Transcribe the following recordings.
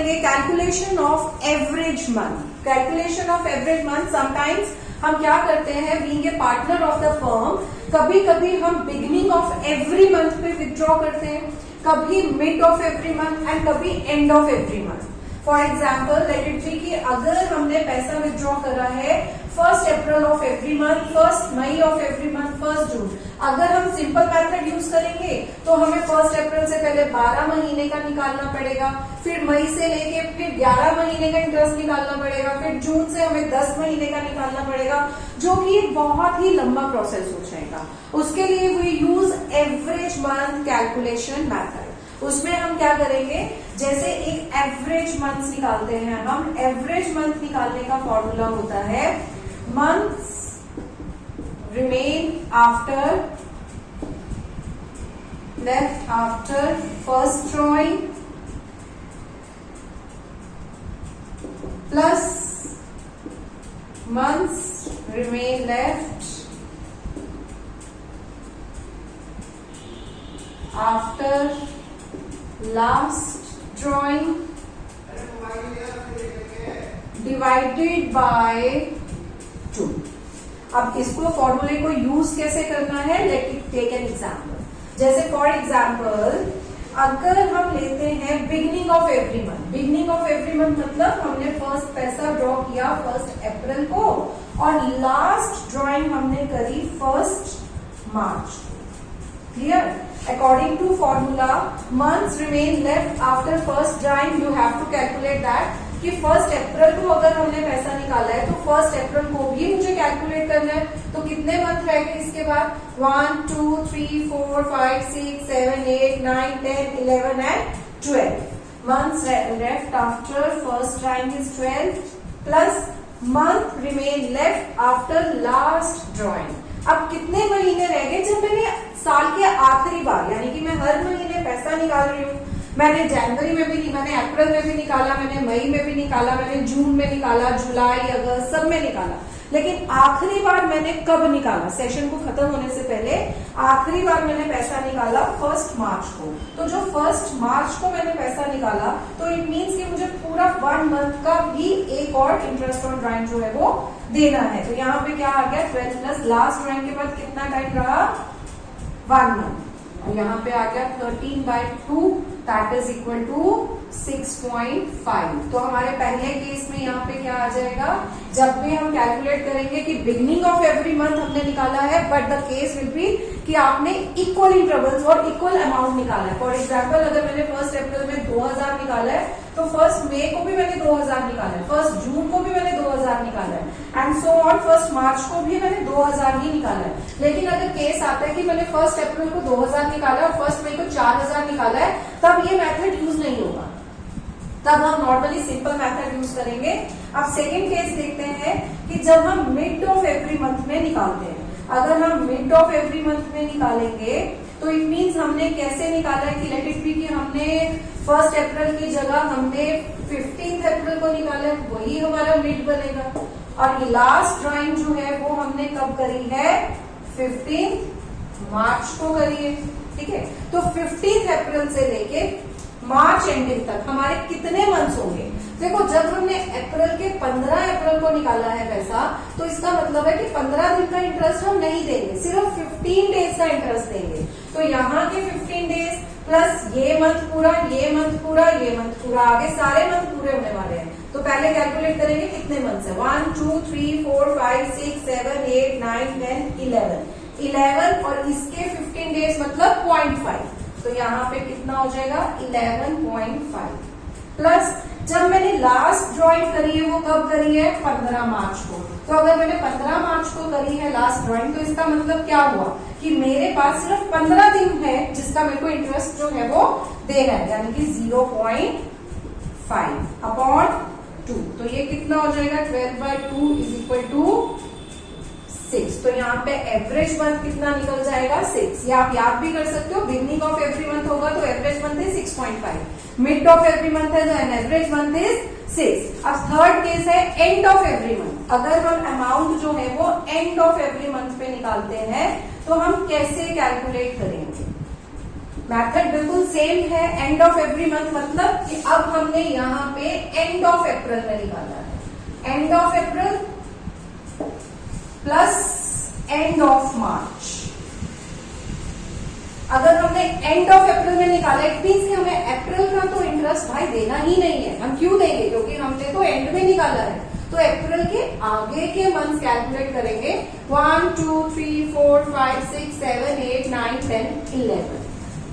करेंगे calculation of average month. Calculation of average month, sometimes हम क्या करते हैं, being a partner of the firm, कभी कभी हम बिगिनिंग ऑफ एवरी मंथ पे विथड्रॉ करते हैं, कभी mid of every month and कभी end of every month. For example let it be कि अगर हमने पैसा विथड्रॉ करा है 1 April of every month, 1 May of every month, 1 June, अगर हम सिंपल मेथड यूज करेंगे तो हमें 1 अप्रैल से पहले 12 महीने का निकालना पड़ेगा, फिर मई से लेके फिर 11 महीने का इंटरेस्ट निकालना पड़ेगा, फिर जून से हमें 10 महीने का निकालना पड़ेगा, जो कि एक बहुत ही लंबा प्रोसेस हो जाएगा। उसके लिए we use average month calculation method. उसमें हम क्या करेंगे, जैसे एक एवरेज मंथ निकालते हैं हम, एवरेज मंथ निकालने का फॉर्मूला होता है months remain left after first drawing plus months remain left after last drawing divided by 2। अब इसको फॉर्मूले को यूज कैसे करना है, let it take an example. जैसे फॉर एग्जाम्पल अगर हम लेते हैं beginning of every month, beginning of every month मतलब हमने फर्स्ट पैसा ड्रॉ किया 1 अप्रैल को और लास्ट ड्रॉइंग हमने करी 1 March. Clear? According to formula months remain left after first drawing, you have to calculate that कि 1 अप्रैल को अगर हमने पैसा निकाला है तो 1 अप्रैल को भी मुझे कैलकुलेट करना है। तो कितने मंथ रह गए इसके बाद, 1 2 3 4 5 6 7 8 9 10 11 and 12 months left after first drawing is 12 plus month remain left after last drawing. अब कितने महीने रह गए, जब मैंने साल के आखिरी बार, यानी कि मैं हर महीने पैसा निकाल रही हूँ, मैंने जनवरी में भी, मैंने अप्रैल में भी निकाला, मैंने मई में भी निकाला, मैंने जून में निकाला, जुलाई अगस्त सब में निकाला, लेकिन आखिरी बार मैंने कब निकाला, सेशन को खत्म होने से पहले आखिरी बार मैंने पैसा निकाला 1 मार्च को। तो जो 1 मार्च को मैंने पैसा निकाला तो इट मीन्स कि मुझे पूरा 1 मंथ का भी एक और इंटरेस्ट ऑन ड्राइंग जो है वो देना है। तो यहाँ पे क्या आ गया, 12 प्लस लास्ट ड्राइंग के बाद कितना टाइम रहा, 1 मंथ, और यहाँ पे आ गया 13/2 दैट इज इक्वल टू 6.5। तो हमारे पहले केस में यहाँ पे क्या आ जाएगा, जब भी हम कैलकुलेट करेंगे कि बिगिनिंग ऑफ एवरी मंथ हमने निकाला है, but the case will be कि आपने इक्वल इंटरवल्स और इक्वल अमाउंट निकाला है। फॉर एग्जाम्पल अगर मैंने 1 अप्रैल में 2000 निकाला है तो 1 मई को भी मैंने 2000 निकाला है, 1 जून को भी मैंने 2000 निकाला है एंड सो ऑन, 1 मार्च को भी मैंने 2000 ही निकाला है। लेकिन अगर केस आता है कि मैंने 1 अप्रैल को 2000 निकाला है और 1 मई को 4000 निकाला है, तब ये मेथड यूज नहीं होगा, तब हम नॉर्मली सिंपल मेथड यूज करेंगे। अब सेकेंड केस देखते हैं कि जब हम मिड ऑफ एवरी मंथ में निकालते हैं, अगर हम मिड ऑफ एवरी मंथ में निकालेंगे तो इट मीन्स हमने कैसे निकाला है कि लेट इट बी कि हमने 1 अप्रैल की जगह हमने 15 अप्रैल को निकाला है, वही हमारा मिड बनेगा। और लास्ट ड्राइंग जो है वो हमने कब करी है, 15 मार्च को करी है। ठीक है, तो 15 अप्रैल से लेके मार्च एंडिंग तक हमारे कितने मंथ्स होंगे। देखो जब हमने अप्रैल के 15 अप्रैल को निकाला है पैसा, तो इसका मतलब है कि 15 दिन का इंटरेस्ट हम नहीं देंगे, सिर्फ 15 डेज का इंटरेस्ट देंगे। तो यहाँ के 15 डेज प्लस ये मंथ पूरा, ये मंथ पूरा, ये मंथ पूरा, आगे सारे मंथ पूरे होने वाले हैं। तो पहले कैलकुलेट करेंगे कितने मंथ्स है, 1 2 3 4 5 6 7 8 9 10 11 और इसके 15 डेज मतलब 0.5, तो यहाँ पे कितना हो जाएगा 11.5 प्लस जब मैंने लास्ट ड्राइंग करी है वो कब करी है, 15 मार्च को। तो अगर मैंने 15 मार्च को करी है लास्ट ड्राइंग, तो इसका मतलब क्या हुआ कि मेरे पास सिर्फ 15 दिन है जिसका मेरे को इंटरेस्ट जो है वो देना है, यानी कि 0.5 अपॉन 2। तो ये कितना हो जाएगा, 12/2 इज इक्वल टू 6। तो यहाँ पे एवरेज मंथ कितना निकल जाएगा, 6। ये आप याद भी कर सकते हो, बिगनिंग ऑफ एवरी मंथ होगा तो average month is 6.5, mid of every month है तो एवरेज मंथ इज 6। अब थर्ड केस है एंड ऑफ एवरी मंथ। अगर हम अमाउंट जो है वो एंड ऑफ एवरी मंथ पे निकालते हैं तो हम कैसे कैलकुलेट करेंगे। मेथड बिल्कुल सेम है, एंड ऑफ एवरी मंथ मतलब कि अब हमने यहाँ पे एंड ऑफ अप्रैल में निकाला है, end of April plus end of March. अगर हमने एंड ऑफ अप्रैल में निकाला, इट मीन्स कि हमें अप्रैल का तो इंटरेस्ट भाई देना ही नहीं है। हम क्यों देंगे? क्योंकि हमने तो एंड में निकाला है। तो अप्रैल के आगे के मंथ कैलकुलेट करेंगे, 1 2 3 4 5 6 7 8 9 10 11,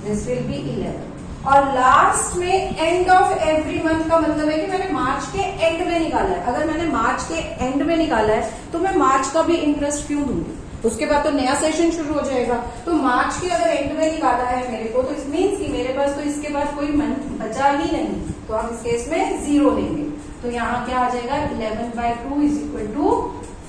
दिस विल बी 11। और लास्ट में एंड ऑफ एवरी मंथ का मतलब है कि मैंने मार्च के एंड में निकाला है। अगर मैंने मार्च के एंड में निकाला है तो मैं मार्च का भी इंटरेस्ट क्यों दूंगी? उसके बाद तो नया सेशन शुरू हो जाएगा। तो मार्च के अगर एंड में निकाला है मेरे को, तो इट मीन्स कि मेरे पास तो इसके बाद कोई मंथ बचा ही नहीं, तो हम इस केस में 0 लेंगे। तो यहाँ क्या आ जाएगा, 11/2 इज इक्वल टू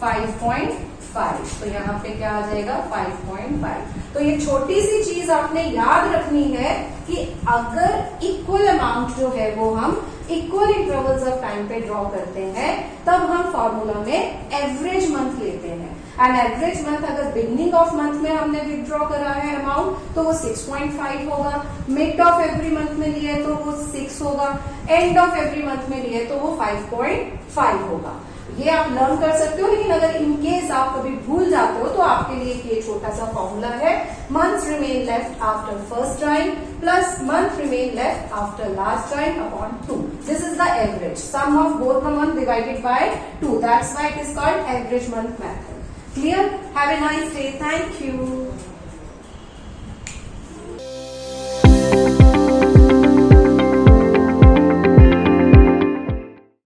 5.5। तो यहाँ पे क्या आ जाएगा, 5.5। तो ये छोटी सी चीज आपने याद रखनी है कि अगर इक्वल अमाउंट जो है वो हम इक्वल इंटरवल्स ऑफ टाइम पे ड्रॉ करते हैं, तब हम फॉर्मूला में एवरेज मंथ लेते हैं। एंड एवरेज मंथ अगर बिगनिंग ऑफ मंथ में हमने विथड्रॉ करा है अमाउंट, तो वो 6.5 होगा। मिड ऑफ एवरी मंथ में लिए तो वो 6 होगा। एंड ऑफ एवरी मंथ में लिए तो वो 5.5 होगा। ये आप लर्न कर सकते हो, लेकिन अगर इनकेस आप कभी भूल जाते हो तो आपके लिए ये छोटा सा फॉर्मूला है, months remain left after first time plus month remain left after last time upon 2। This is the average some of both the month divided by 2, that's why it is called average month method. Clear? Have a nice day. Thank you.